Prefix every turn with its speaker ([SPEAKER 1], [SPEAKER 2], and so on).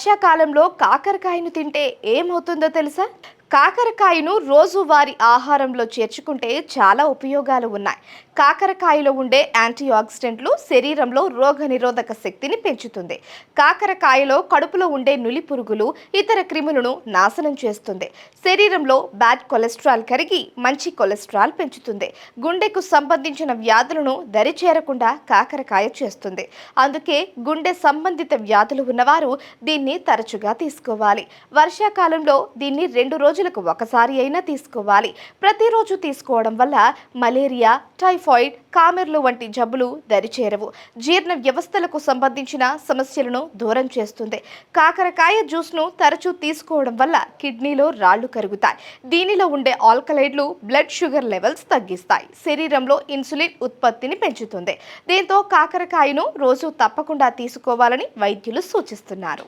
[SPEAKER 1] వర్షాకాలంలో కాకరకాయను తింటే ఏమవుతుందో తెలుసా? కాకరకాయను రోజువారీ ఆహారంలో చేర్చుకుంటే చాలా ఉపయోగాలు ఉన్నాయి. కాకరకాయలో ఉండే యాంటీ ఆక్సిడెంట్లు శరీరంలో రోగనిరోధక శక్తిని పెంచుతుంది. కాకరకాయలో కడుపులో ఉండే నులి పురుగులు, ఇతర క్రిములను నాశనం చేస్తుంది. శరీరంలో బ్యాడ్ కొలెస్ట్రాల్ కరిగి మంచి కొలెస్ట్రాల్ పెంచుతుంది. గుండెకు సంబంధించిన వ్యాధులను దరిచేరకుండా కాకరకాయ చేస్తుంది. అందుకే గుండె సంబంధిత వ్యాధులు ఉన్నవారు దీన్ని తరచుగా తీసుకోవాలి. వర్షాకాలంలో దీన్ని 2 రోజులకు ఒకసారి అయినా తీసుకోవాలి. ప్రతిరోజు తీసుకోవడం వల్ల మలేరియా, టైఫాయిడ్, కామెర్లు వంటి జబ్బులు దరిచేరవు. జీర్ణ వ్యవస్థలకు సంబంధించిన సమస్యలను దూరం చేస్తుంది. కాకరకాయ జ్యూస్ను తరచూ తీసుకోవడం వల్ల కిడ్నీలో రాళ్లు కరుగుతాయి. దీనిలో ఉండే ఆల్కలైడ్లు బ్లడ్ షుగర్ లెవెల్స్ తగ్గిస్తాయి. శరీరంలో ఇన్సులిన్ ఉత్పత్తిని పెంచుతుంది. దీంతో కాకరకాయను రోజు తప్పకుండా తీసుకోవాలని వైద్యులు సూచిస్తున్నారు.